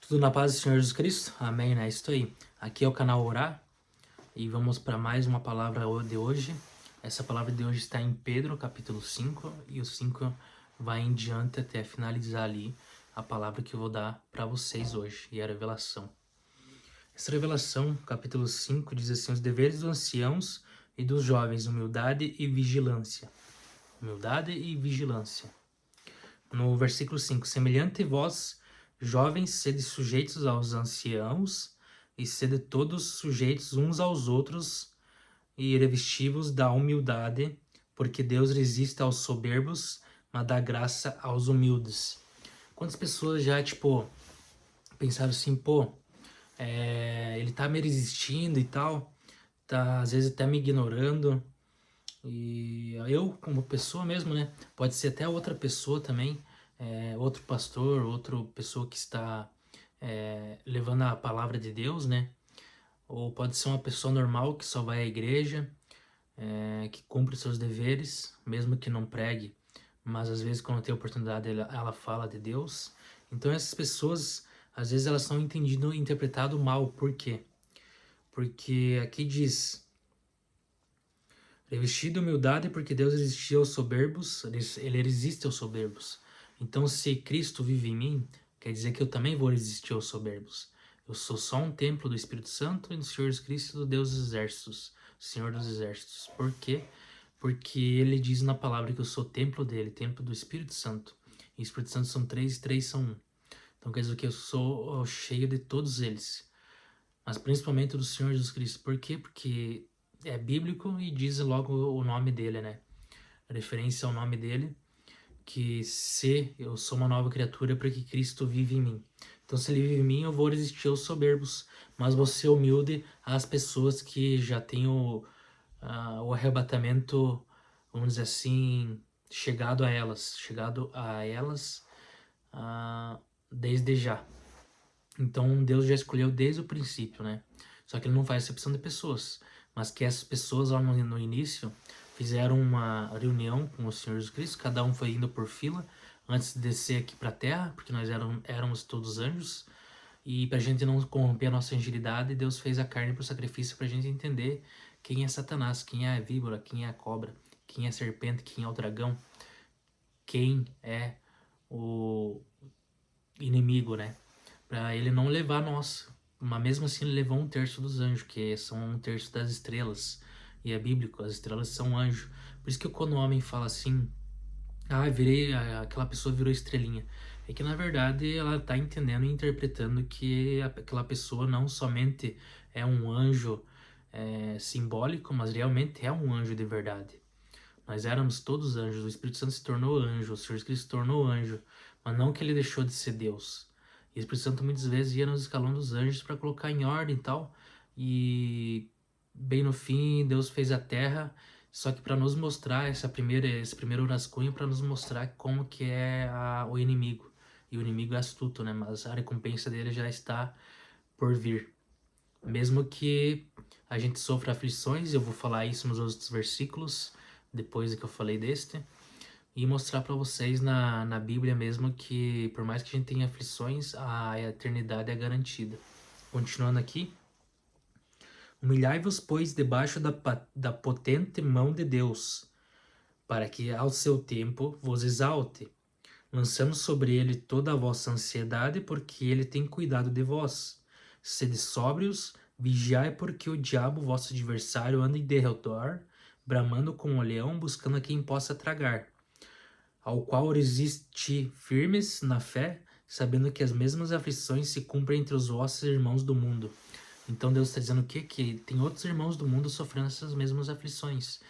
Tudo na paz do Senhor Jesus Cristo? Amém, né? Isso aí. Aqui é o canal Orar e vamos para mais uma palavra de hoje. Essa palavra de hoje está em Pedro, capítulo 5, e o 5 vai em diante até finalizar ali a palavra que eu vou dar para vocês hoje, e a revelação. Essa revelação, capítulo 5, diz assim: os deveres dos anciãos e dos jovens, humildade e vigilância. Humildade e vigilância. No versículo 5, semelhante vós, jovens, sede sujeitos aos anciãos, e sede todos sujeitos uns aos outros, e revestivos da humildade, porque Deus resiste aos soberbos, mas dá graça aos humildes. Quantas pessoas já, pensaram assim, ele tá me resistindo e tal, tá às vezes até me ignorando, e eu, como pessoa mesmo, né? Pode ser até outra pessoa também, outro pastor, outra pessoa que está levando a palavra de Deus, né? Ou pode ser uma pessoa normal que só vai à igreja, que cumpre seus deveres, mesmo que não pregue, mas às vezes quando tem oportunidade ela fala de Deus. Então essas pessoas, às vezes elas são entendidas, interpretado mal. Por quê? Porque aqui diz: revestido de humildade, porque Deus resistia aos soberbos, ele resiste aos soberbos. Então, se Cristo vive em mim, quer dizer que eu também vou resistir aos soberbos. Eu sou só um templo do Espírito Santo e do Senhor Jesus Cristo, do Deus dos Exércitos, Senhor dos Exércitos. Por quê? Porque ele diz na palavra que eu sou templo dele, templo do Espírito Santo. E o Espírito Santo são três e três são um. Então quer dizer que eu sou cheio de todos eles, mas principalmente do Senhor Jesus Cristo. Por quê? Porque é bíblico e diz logo o nome dele, né? A referência ao nome dele, que se eu sou uma nova criatura porque Cristo vive em mim. Então, se ele vive em mim, eu vou resistir aos soberbos, mas vou ser humilde às pessoas que já têm o arrebatamento, vamos dizer assim, chegado a elas desde já. Então Deus já escolheu desde o princípio, né? Só que ele não faz acepção de pessoas, mas que essas pessoas lá no início fizeram uma reunião com o Senhor Jesus Cristo, cada um foi indo por fila antes de descer aqui para a terra, porque nós éramos todos anjos, e para a gente não corromper a nossa agilidade, Deus fez a carne para o sacrifício para a gente entender quem é Satanás, quem é a víbora, quem é a cobra, quem é a serpente, quem é o dragão, quem é o inimigo, né? Para ele não levar nós. Mas mesmo assim ele levou um terço dos anjos, que são um terço das estrelas. E é bíblico, as estrelas são anjos. Por isso que quando o homem fala assim, aquela pessoa virou estrelinha. É que na verdade ela está entendendo e interpretando que aquela pessoa não somente é um anjo simbólico, mas realmente é um anjo de verdade. Nós éramos todos anjos, o Espírito Santo se tornou anjo, o Senhor Cristo se tornou anjo, mas não que ele deixou de ser Deus. E o Espírito Santo muitas vezes ia nos escalão dos anjos para colocar em ordem e tal, e bem no fim Deus fez a terra, só que para nos mostrar esse primeiro rascunho, para nos mostrar como que é o inimigo. E o inimigo é astuto, né? Mas a recompensa dele já está por vir. Mesmo que a gente sofra aflições, eu vou falar isso nos outros versículos, depois que eu falei deste, e mostrar para vocês na Bíblia mesmo que, por mais que a gente tenha aflições, a eternidade é garantida. Continuando aqui. Humilhai-vos, pois, debaixo da potente mão de Deus, para que ao seu tempo vos exalte, lançando sobre ele toda a vossa ansiedade, porque ele tem cuidado de vós. Sede sóbrios, vigiai, porque o diabo, vosso adversário, anda em derredor, bramando como um leão, buscando a quem possa tragar. Ao qual resisti firmes na fé, sabendo que as mesmas aflições se cumprem entre os vossos irmãos do mundo. Então Deus está dizendo o quê? Que tem outros irmãos do mundo sofrendo essas mesmas aflições.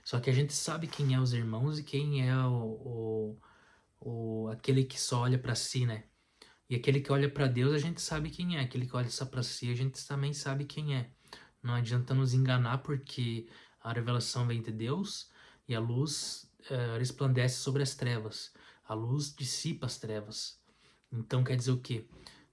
Só que a gente sabe quem é os irmãos e quem é aquele que só olha para si, né? E aquele que olha para Deus, a gente sabe quem é. Aquele que olha só para si, a gente também sabe quem é. Não adianta nos enganar, porque a revelação vem de Deus e a luz resplandece sobre as trevas. A luz dissipa as trevas. Então quer dizer o quê?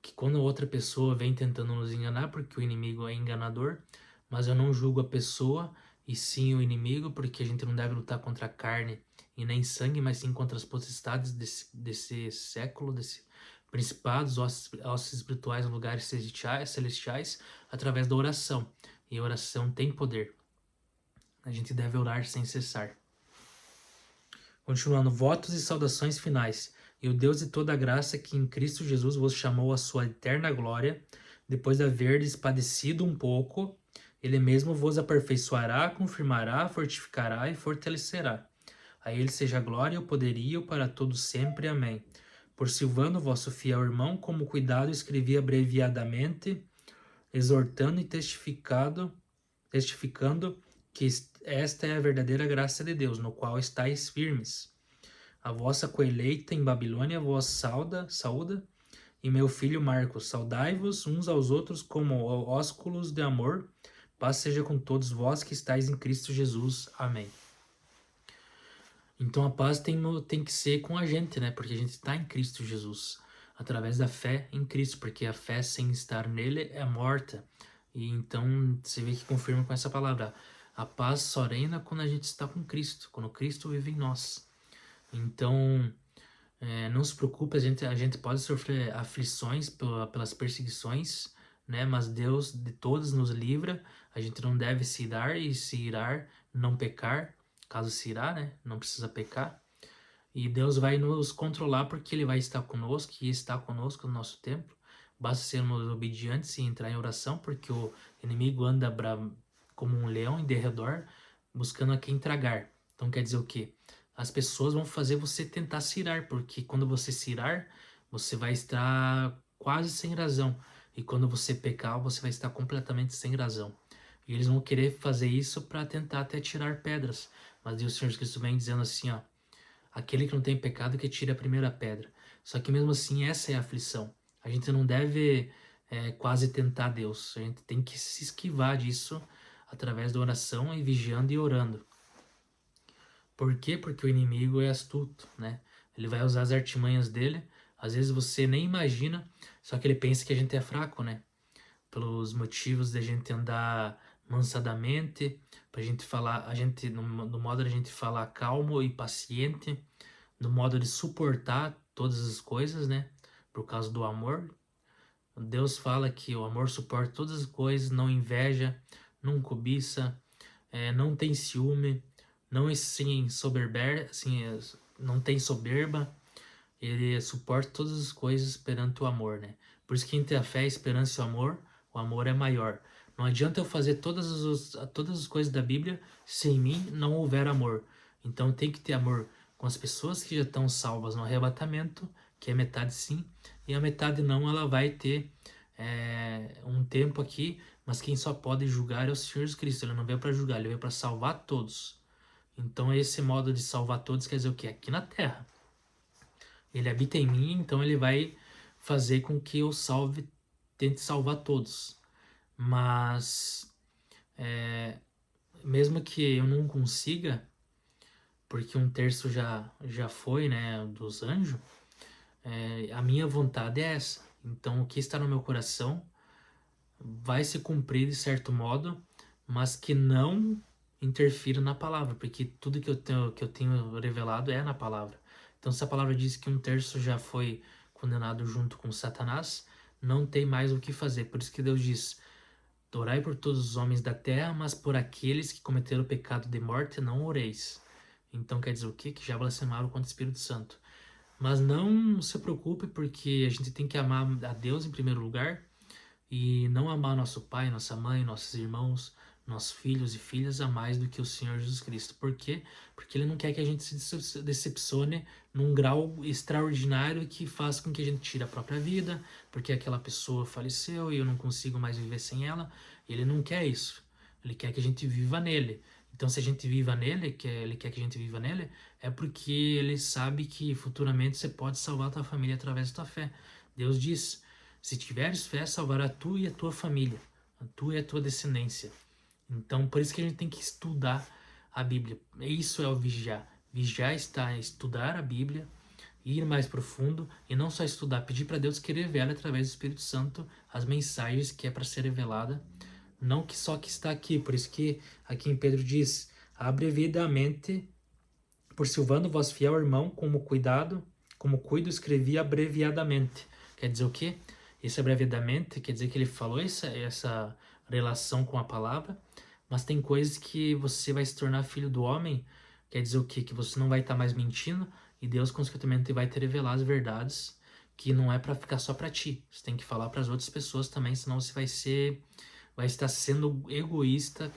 Que quando outra pessoa vem tentando nos enganar, porque o inimigo é enganador, mas eu não julgo a pessoa e sim o inimigo, porque a gente não deve lutar contra a carne e nem sangue, mas sim contra as potestades desse século, desse principados, ossos espirituais em lugares celestiais, através da oração. E a oração tem poder. A gente deve orar sem cessar. Continuando, votos e saudações finais. E o Deus de toda a graça, que em Cristo Jesus vos chamou à sua eterna glória, depois de haverdes padecido um pouco, ele mesmo vos aperfeiçoará, confirmará, fortificará e fortalecerá. A ele seja a glória e o poderio para todos sempre. Amém. Por Silvano, vosso fiel irmão, como cuidado escrevi abreviadamente, exortando e testificando que esta é a verdadeira graça de Deus, no qual estáis firmes. A vossa coeleita em Babilônia vos saúda, e meu filho Marcos, saudai-vos uns aos outros como ósculos de amor. Paz seja com todos vós que estáis em Cristo Jesus. Amém. Então a paz tem que ser com a gente, né? Porque a gente está em Cristo Jesus, através da fé em Cristo, porque a fé sem estar nele é morta. E então você vê que confirma com essa palavra. A paz só reina quando a gente está com Cristo, quando Cristo vive em nós. Então, não se preocupe, a gente pode sofrer aflições pelas perseguições, né? Mas Deus de todas nos livra. A gente não deve se irar e se irar, não pecar. Caso se irá, né? Não precisa pecar. E Deus vai nos controlar porque Ele vai estar conosco e está conosco no nosso tempo. Basta sermos obedientes e entrar em oração, porque o inimigo anda como um leão em derredor, buscando a quem tragar. Então quer dizer o quê? As pessoas vão fazer você tentar se irar, porque quando você se irar, você vai estar quase sem razão. E quando você pecar, você vai estar completamente sem razão. E eles vão querer fazer isso para tentar até tirar pedras. Mas Deus, Senhor Jesus Cristo, vem dizendo assim, ó, aquele que não tem pecado que tire a primeira pedra. Só que mesmo assim, essa é a aflição. A gente não deve quase tentar Deus. A gente tem que se esquivar disso através da oração e vigiando e orando. Por quê? Porque o inimigo é astuto, né? Ele vai usar as artimanhas dele. Às vezes você nem imagina, só que ele pensa que a gente é fraco, né? Pelos motivos de a gente andar mansadamente, pra gente falar, no modo de a gente falar calmo e paciente, no modo de suportar todas as coisas, né? Por causa do amor. Deus fala que o amor suporta todas as coisas, não inveja, não cobiça, não tem ciúme, não assim não tem soberba. Ele suporta todas as coisas perante o amor, né? Por isso que entre a fé, a esperança e o amor é maior. Não adianta eu fazer todas as coisas da Bíblia se em mim não houver amor. Então tem que ter amor com as pessoas que já estão salvas no arrebatamento, que é metade sim, e a metade não, ela vai ter um tempo aqui, mas quem só pode julgar é o Senhor Jesus Cristo. Ele não veio para julgar, ele veio para salvar todos. Então esse modo de salvar todos quer dizer o quê? Aqui na terra. Ele habita em mim, então ele vai fazer com que eu tente salvar todos. Mas, mesmo que eu não consiga, porque um terço já foi, né, dos anjos, a minha vontade é essa. Então, o que está no meu coração vai se cumprir de certo modo, mas que não interfira na palavra, porque tudo que eu tenho revelado é na palavra. Então, se a palavra diz que um terço já foi condenado junto com Satanás, não tem mais o que fazer. Por isso que Deus diz: orai por todos os homens da terra, mas por aqueles que cometeram o pecado de morte não oreis. Então quer dizer o quê? Que já blasfemaram contra o Espírito Santo. Mas não se preocupe, porque a gente tem que amar a Deus em primeiro lugar e não amar nosso pai, nossa mãe, nossos irmãos, nossos filhos e filhas a mais do que o Senhor Jesus Cristo. Por quê? Porque Ele não quer que a gente se decepcione num grau extraordinário que faz com que a gente tire a própria vida, porque aquela pessoa faleceu e eu não consigo mais viver sem ela. Ele não quer isso. Ele quer que a gente viva nele. Então, se a gente viva nele, ele quer que a gente viva nele, é porque ele sabe que futuramente você pode salvar a tua família através da tua fé. Deus diz: se tiveres fé, salvará tu e a tua família, a tua e a tua descendência. Então, por isso que a gente tem que estudar a Bíblia. Isso é o vigiar. Vigiar está em estudar a Bíblia, ir mais profundo e não só estudar, pedir para Deus que revele através do Espírito Santo as mensagens que é para ser revelada, não que só que está aqui. Por isso que aqui em Pedro diz: abreviadamente, por Silvano, vosso fiel irmão, como cuido, escrevi abreviadamente. Quer dizer o quê? Esse abreviadamente quer dizer que ele falou essa relação com a palavra, mas tem coisas que você vai se tornar filho do homem, quer dizer o quê? Que você não vai estar mais mentindo e Deus, consequentemente, vai te revelar as verdades, que não é para ficar só para ti. Você tem que falar para as outras pessoas também, senão você vai estar sendo egoísta.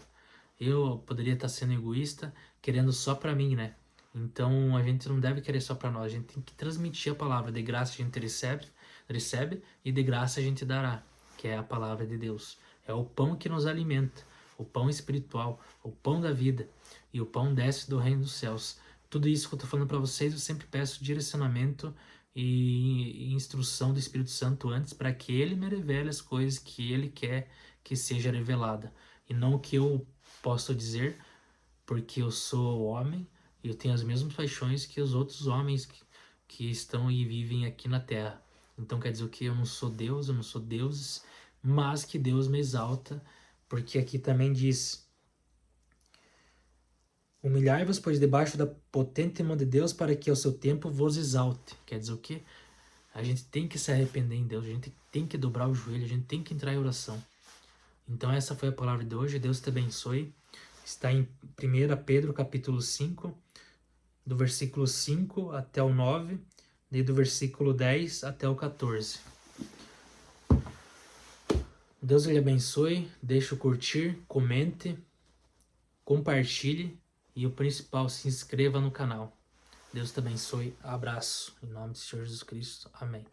Eu poderia estar sendo egoísta, querendo só para mim, né? Então a gente não deve querer só para nós, a gente tem que transmitir a palavra. De graça a gente recebe e de graça a gente dará, que é a palavra de Deus. É o pão que nos alimenta, o pão espiritual, o pão da vida, e o pão desce do reino dos céus. Tudo isso que eu estou falando para vocês, eu sempre peço direcionamento e instrução do Espírito Santo antes, para que ele me revele as coisas que ele quer que seja revelada, e não o que eu posso dizer, porque eu sou homem e eu tenho as mesmas paixões que os outros homens que estão e vivem aqui na terra. Então quer dizer o que? Eu não sou Deus, eu não sou deuses, mas que Deus me exalta, porque aqui também diz: humilhai-vos, pois, debaixo da potente mão de Deus, para que ao seu tempo vos exalte. Quer dizer o quê? A gente tem que se arrepender em Deus, a gente tem que dobrar o joelho, a gente tem que entrar em oração. Então essa foi a palavra de hoje, Deus te abençoe. Está em 1 Pedro capítulo 5, do versículo 5 até o 9, e do versículo 10 até o 14. Deus lhe abençoe, deixe o curtir, comente, compartilhe e o principal, se inscreva no canal. Deus te abençoe, abraço, em nome do Senhor Jesus Cristo, amém.